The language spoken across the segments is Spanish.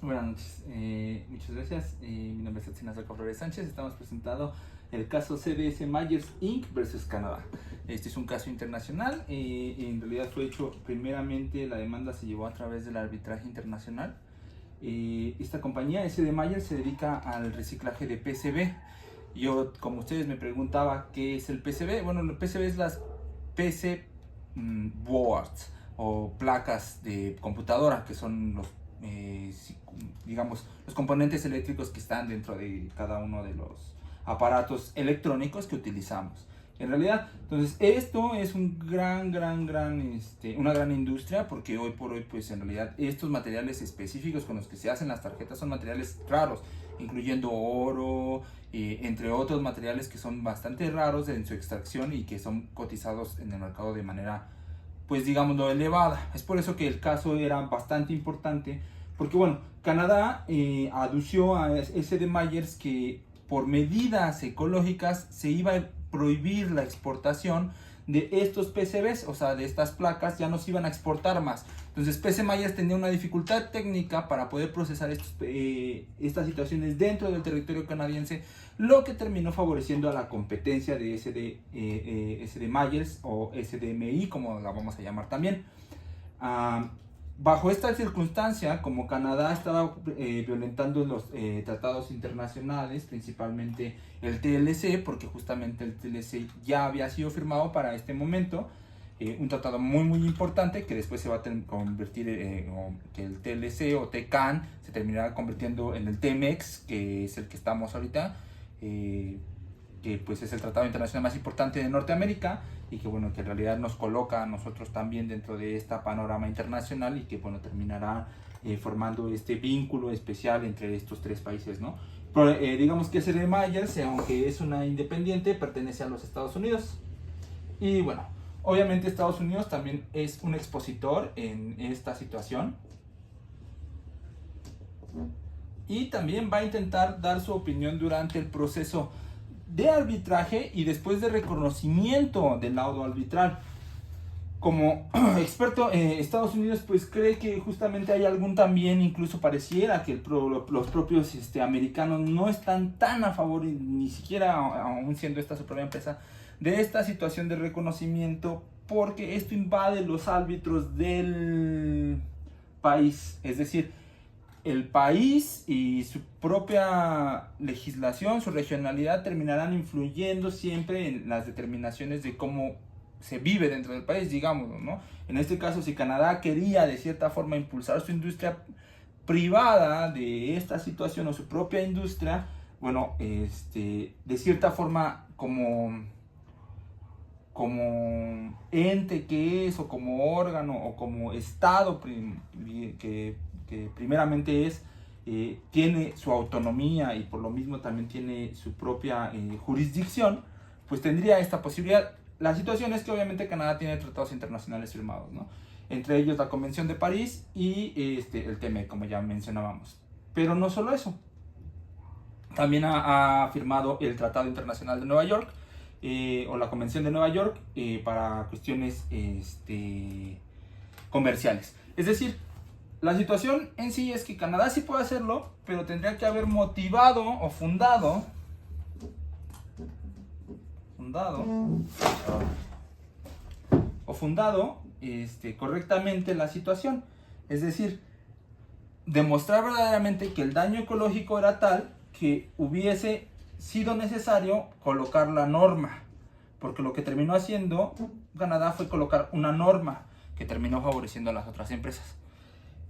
Buenas noches, muchas gracias. Mi nombre es Atsinazo Flores Sánchez. Estamos presentando el caso CDS Myers Inc. versus Canadá. Este es un caso internacional. En realidad fue hecho primeramente, la demanda se llevó a través del arbitraje internacional. Esta compañía, SD Myers, se dedica al reciclaje de PCB. Yo, como ustedes me preguntaba qué es el PCB, bueno, el PCB es las PC boards o placas de computadora, que son los digamos, los componentes eléctricos que están dentro de cada uno de los aparatos electrónicos que utilizamos. En realidad, entonces, esto es un una gran industria, porque hoy por hoy, pues en realidad, estos materiales específicos con los que se hacen las tarjetas son materiales raros, incluyendo oro, entre otros materiales que son bastante raros en su extracción y que son cotizados en el mercado de manera, pues digámoslo, elevada. Es por eso que el caso era bastante importante, porque bueno, Canadá adució a SD Myers que por medidas ecológicas se iba a prohibir la exportación de estos PCBs, o sea, de estas placas, ya no se iban a exportar más. Entonces PC Myers tenía una dificultad técnica para poder procesar estas situaciones dentro del territorio canadiense, lo que terminó favoreciendo a la competencia de SD Myers o SDMI, como la vamos a llamar también. Bajo esta circunstancia, como Canadá estaba violentando los tratados internacionales, principalmente el TLC, porque justamente el TLC ya había sido firmado para este momento, un tratado muy importante que después se va a convertir, que el TLC o TCAN se terminará convirtiendo en el TMEX, que es el que estamos ahorita, que pues es el tratado internacional más importante de Norteamérica y que bueno, que en realidad nos coloca a nosotros también dentro de este panorama internacional y que bueno, terminará formando este vínculo especial entre estos tres países, ¿no? Pero, digamos que SD Myers, aunque es una independiente, pertenece a los Estados Unidos y bueno, obviamente Estados Unidos también es un expositor en esta situación y también va a intentar dar su opinión durante el proceso de arbitraje y después de reconocimiento del laudo arbitral. Como experto, Estados Unidos pues cree que justamente hay algún también, incluso pareciera que los propios americanos no están tan a favor, ni siquiera aún siendo esta su propia empresa, de esta situación de reconocimiento, porque esto invade los árbitros del país. Es decir, el país y su propia legislación, su regionalidad terminarán influyendo siempre en las determinaciones de cómo se vive dentro del país, digámoslo, ¿no? En este caso, si Canadá quería de cierta forma impulsar su industria privada de esta situación o su propia industria, bueno, de cierta forma como ente que es, o como órgano, o como estado que primeramente es, tiene su autonomía y por lo mismo también tiene su propia jurisdicción, pues tendría esta posibilidad. La situación es que obviamente Canadá tiene tratados internacionales firmados, ¿no? Entre ellos la Convención de París y el TME, como ya mencionábamos. Pero no solo eso, también ha firmado el Tratado Internacional de Nueva York, o la Convención de Nueva York, para cuestiones comerciales. Es decir, la situación en sí es que Canadá sí puede hacerlo, pero tendría que haber motivado o fundado correctamente la situación. Es decir, demostrar verdaderamente que el daño ecológico era tal que hubiese sido necesario colocar la norma, porque lo que terminó haciendo Canadá fue colocar una norma que terminó favoreciendo a las otras empresas.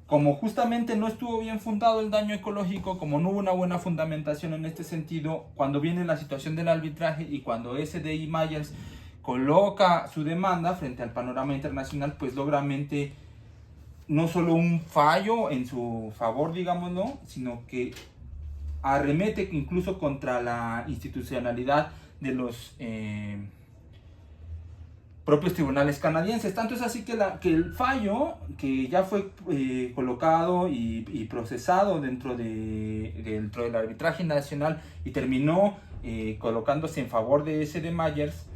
Como justamente no estuvo bien fundado el daño ecológico, como no hubo una buena fundamentación en este sentido, cuando viene la situación del arbitraje y cuando SDI Myers coloca su demanda frente al panorama internacional, pues logra no solo un fallo en su favor, digámoslo, sino que arremete incluso contra la institucionalidad de los propios tribunales canadienses. Tanto es así que el fallo, que ya fue colocado y procesado dentro del arbitraje nacional y terminó colocándose en favor de SD Myers,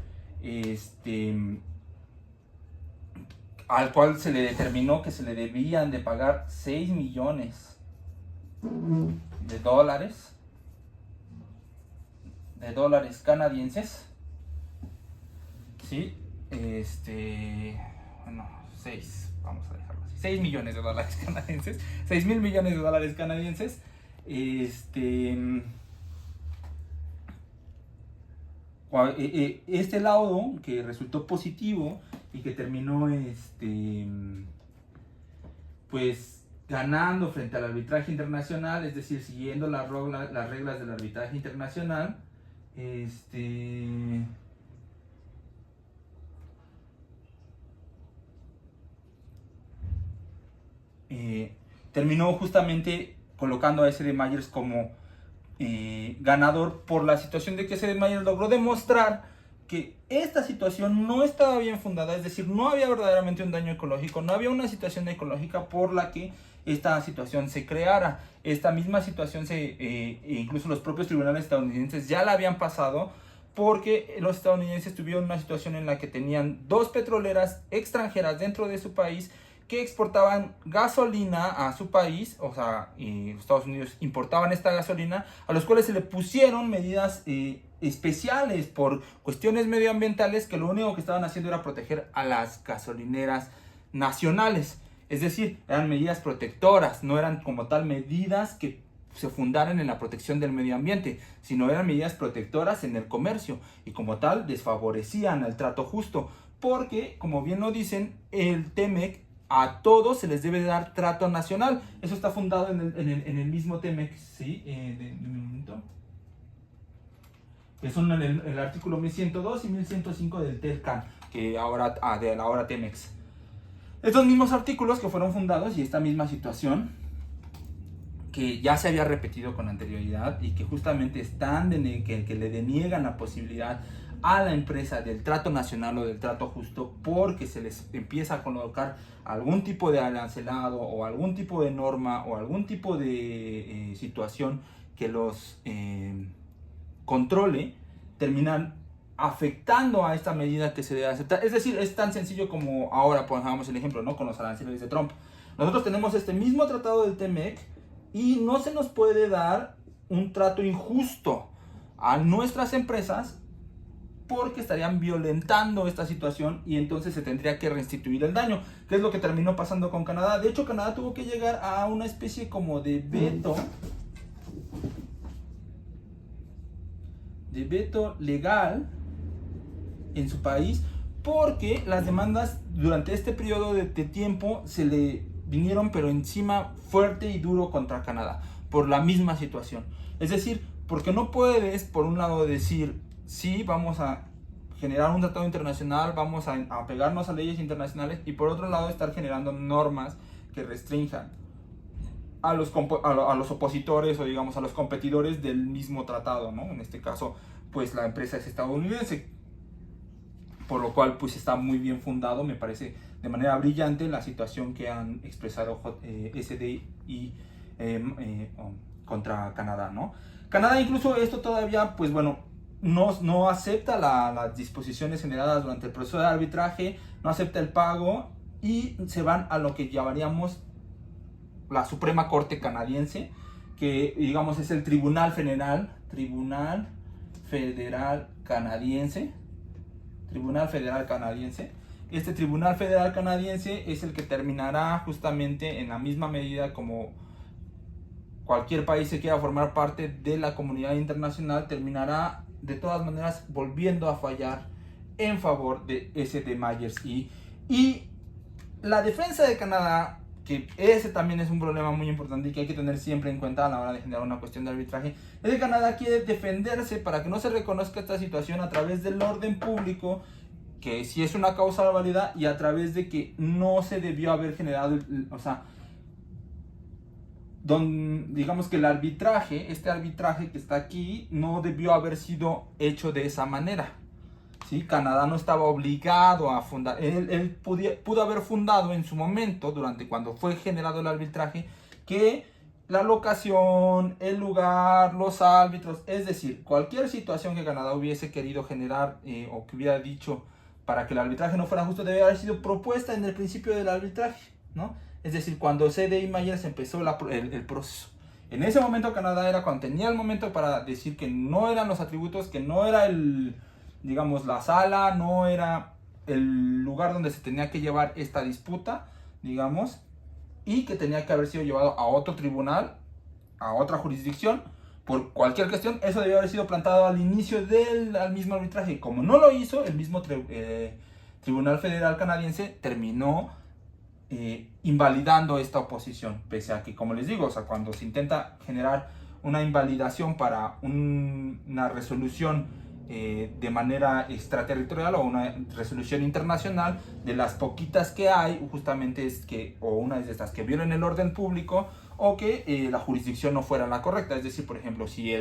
al cual se le determinó que se le debían de pagar 6 millones de dólares canadienses, ¿sí? Bueno, 6, vamos a dejarlo así, 6 millones de dólares canadienses, 6 mil millones de dólares canadienses, este laudo que resultó positivo y que terminó pues ganando frente al arbitraje internacional, es decir, siguiendo las reglas del arbitraje internacional, terminó justamente colocando a SD Myers como ganador por la situación de que SD Myers logró demostrar que esta situación no estaba bien fundada, es decir, no había verdaderamente un daño ecológico, no había una situación ecológica por la que esta situación se creara. Esta misma situación incluso los propios tribunales estadounidenses ya la habían pasado, porque los estadounidenses tuvieron una situación en la que tenían 2 petroleras extranjeras dentro de su país que exportaban gasolina a su país, o sea, los Estados Unidos importaban esta gasolina, a los cuales se le pusieron medidas especiales por cuestiones medioambientales, que lo único que estaban haciendo era proteger a las gasolineras nacionales. Es decir, eran medidas protectoras, no eran como tal medidas que se fundaran en la protección del medio ambiente, sino eran medidas protectoras en el comercio, y como tal desfavorecían el trato justo, porque, como bien lo dicen, el TEMEC a todos se les debe dar trato nacional. Eso está fundado en el mismo TEMEC, ¿sí? Un momento. Que son el artículo 1102 y 1105 del TELCAN, que ahora, de la ahora TEMEX. Estos mismos artículos que fueron fundados, y esta misma situación que ya se había repetido con anterioridad, y que justamente están que le deniegan la posibilidad a la empresa del trato nacional o del trato justo, porque se les empieza a colocar algún tipo de arancelado o algún tipo de norma o algún tipo de situación que los controle, terminan afectando a esta medida que se debe aceptar. Es decir, es tan sencillo como ahora pongamos el ejemplo, ¿no?, con los aranceles de Trump. Nosotros tenemos este mismo tratado del TEMEC y no se nos puede dar un trato injusto a nuestras empresas, porque estarían violentando esta situación, y entonces se tendría que restituir el daño, que es lo que terminó pasando con Canadá. De hecho, Canadá tuvo que llegar a una especie como de veto legal en su país, porque las demandas durante este periodo de tiempo se le vinieron pero encima fuerte y duro contra Canadá por la misma situación. Es decir, porque no puedes por un lado decir sí, vamos a generar un tratado internacional, vamos a pegarnos a leyes internacionales, y por otro lado estar generando normas que restrinjan a los opositores, o digamos a los competidores del mismo tratado, ¿no? En este caso, pues la empresa es estadounidense, por lo cual pues está muy bien fundado, me parece de manera brillante la situación que han expresado SD y contra Canadá, ¿no? Canadá incluso esto todavía, pues bueno, no acepta las disposiciones generadas durante el proceso de arbitraje, no acepta el pago, y se van a lo que llamaríamos la Suprema Corte Canadiense, que digamos es el Tribunal Federal Canadiense. Este Tribunal Federal Canadiense es el que terminará justamente, en la misma medida como cualquier país que quiera formar parte de la comunidad internacional, terminará de todas maneras volviendo a fallar en favor de SD Myers. Y la defensa de Canadá, que ese también es un problema muy importante y que hay que tener siempre en cuenta a la hora de generar una cuestión de arbitraje, es que Canadá quiere defenderse para que no se reconozca esta situación a través del orden público, que sí es una causa válida, y a través de que no se debió haber generado, o sea, digamos que este arbitraje que está aquí no debió haber sido hecho de esa manera, ¿sí? Canadá no estaba obligado a fundar, él pudo haber fundado en su momento, cuando fue generado el arbitraje, que la locación, el lugar, los árbitros, es decir, cualquier situación que Canadá hubiese querido generar o que hubiera dicho para que el arbitraje no fuera justo, debe haber sido propuesta en el principio del arbitraje, ¿no? Es decir, cuando CD Myers empezó el proceso. En ese momento Canadá era cuando tenía el momento para decir que no eran los atributos, que no era digamos, la sala, no era el lugar donde se tenía que llevar esta disputa, digamos, y que tenía que haber sido llevado a otro tribunal, a otra jurisdicción, por cualquier cuestión. Eso debió haber sido plantado al inicio al mismo arbitraje. Y como no lo hizo, el mismo Tribunal Federal canadiense terminó invalidando esta oposición, pese a que, como les digo, o sea, cuando se intenta generar una invalidación para una resolución de manera extraterritorial o una resolución internacional, de las poquitas que hay, justamente es que, o una de estas que violen el orden público, o que la jurisdicción no fuera la correcta. Es decir, por ejemplo, si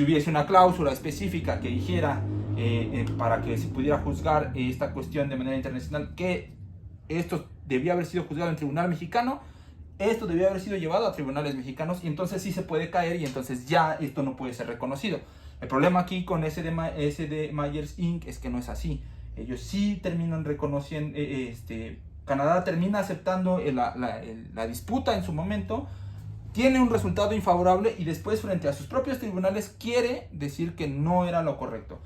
hubiese una cláusula específica que dijera para que se pudiera juzgar esta cuestión de manera internacional, que esto debía haber sido juzgado en tribunal mexicano, esto debía haber sido llevado a tribunales mexicanos, y entonces sí se puede caer, y entonces ya esto no puede ser reconocido. El problema aquí con SD Myers Inc. es que no es así. Ellos sí terminan reconociendo, Canadá termina aceptando la disputa en su momento, tiene un resultado infavorable, y después frente a sus propios tribunales quiere decir que no era lo correcto.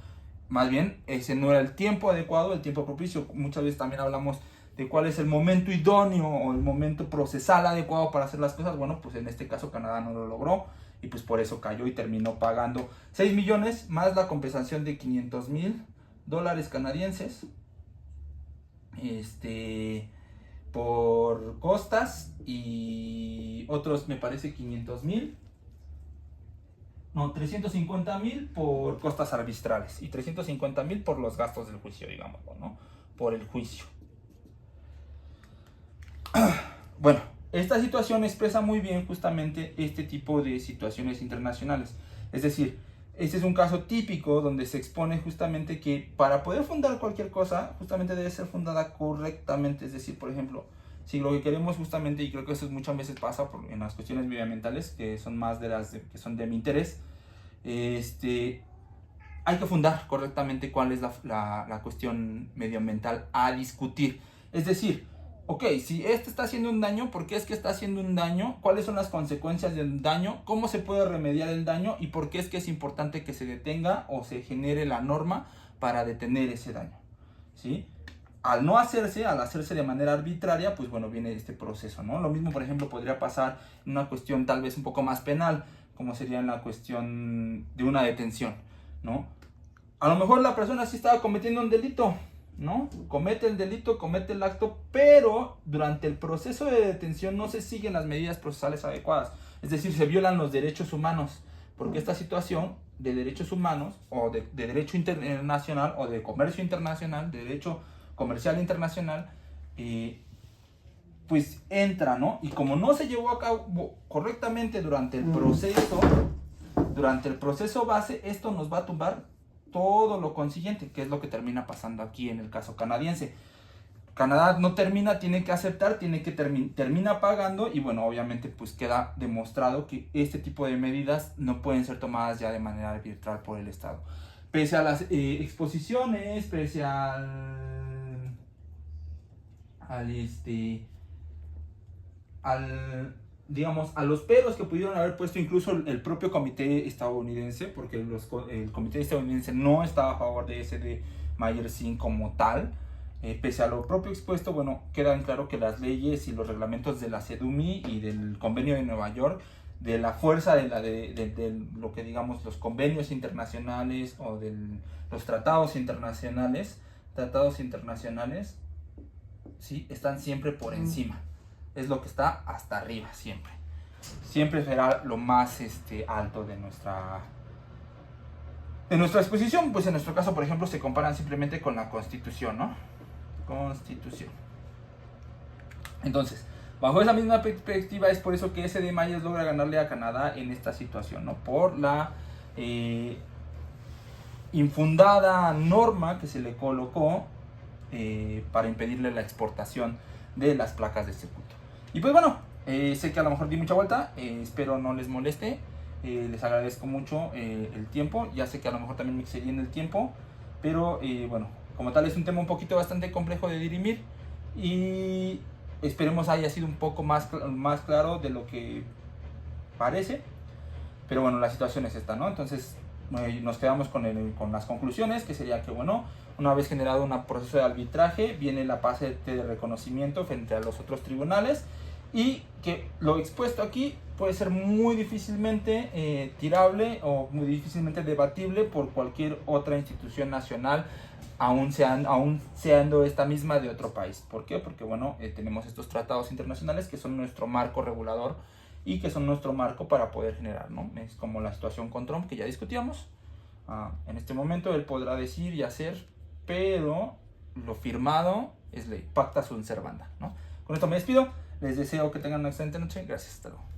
Más bien, ese no era el tiempo adecuado, el tiempo propicio. Muchas veces también hablamos de cuál es el momento idóneo o el momento procesal adecuado para hacer las cosas. Bueno, pues en este caso Canadá no lo logró, y pues por eso cayó y terminó pagando 6 millones más la compensación de $500,000 canadienses por costas, y otros, me parece, 500,000, no, 350,000 por costas arbitrales, y 350,000 por los gastos del juicio, digamos, ¿no? Por el juicio. Bueno, esta situación expresa muy bien justamente este tipo de situaciones internacionales. Es decir, este es un caso típico donde se expone justamente que para poder fundar cualquier cosa, justamente debe ser fundada correctamente. Es decir, por ejemplo, si lo que queremos justamente, y creo que eso muchas veces pasa en las cuestiones medioambientales, que son más de las que son de mi interés, hay que fundar correctamente cuál es la cuestión medioambiental a discutir. Es decir, ok, si este está haciendo un daño, ¿por qué es que está haciendo un daño? ¿Cuáles son las consecuencias del daño? ¿Cómo se puede remediar el daño? ¿Y por qué es que es importante que se detenga o se genere la norma para detener ese daño? ¿Sí? Al hacerse de manera arbitraria, pues bueno, viene este proceso, ¿no? Lo mismo, por ejemplo, podría pasar en una cuestión tal vez un poco más penal, como sería en la cuestión de una detención, ¿no? A lo mejor la persona sí estaba cometiendo un delito, ¿no? Comete el delito, comete el acto, pero durante el proceso de detención no se siguen las medidas procesales adecuadas. Es decir, se violan los derechos humanos, porque esta situación de derechos humanos, o de derecho internacional, o de comercio internacional, de derecho comercial internacional, pues entra, ¿no? Y como no se llevó a cabo correctamente durante el proceso base, esto nos va a tumbar todo lo consiguiente, que es lo que termina pasando aquí en el caso canadiense. Canadá no termina, tiene que aceptar, termina pagando, y bueno, obviamente pues queda demostrado que este tipo de medidas no pueden ser tomadas ya de manera arbitral por el Estado. Pese a las exposiciones, pese digamos, a los peros que pudieron haber puesto incluso el propio comité estadounidense, porque el comité estadounidense no estaba a favor de SD Myers Inc. como tal. Pese a lo propio expuesto, bueno, queda en claro que las leyes y los reglamentos de la CEDUMI y del convenio de Nueva York, de la fuerza de lo que digamos los convenios internacionales o de los tratados internacionales, ¿sí? Están siempre por encima. Es lo que está hasta arriba siempre. Siempre será lo más alto de nuestra exposición. Pues en nuestro caso, por ejemplo, se comparan simplemente con la Constitución, ¿no? Constitución. Entonces, bajo esa misma perspectiva, es por eso que SD Myers logra ganarle a Canadá en esta situación, ¿no? Por la infundada norma que se le colocó para impedirle la exportación de las placas de circuito. Y pues bueno, sé que a lo mejor di mucha vuelta, espero no les moleste, les agradezco mucho el tiempo. Ya sé que a lo mejor también me excedí en el tiempo, pero bueno, como tal es un tema un poquito bastante complejo de dirimir, y esperemos haya sido un poco más claro de lo que parece. Pero bueno, la situación es esta, ¿no? Entonces nos quedamos con las conclusiones, que sería que, bueno, una vez generado un proceso de arbitraje, viene la fase de reconocimiento frente a los otros tribunales, y que lo expuesto aquí puede ser muy difícilmente tirable o muy difícilmente debatible por cualquier otra institución nacional, aún siendo esta misma de otro país. ¿Por qué? Porque, bueno, tenemos estos tratados internacionales que son nuestro marco regulador y que son nuestro marco para poder generar, ¿no? Es como la situación con Trump, que ya discutíamos. En este momento él podrá decir y hacer, pero lo firmado es ley, pacta sunt servanda, ¿no? Con esto me despido, les deseo que tengan una excelente noche, gracias, hasta luego.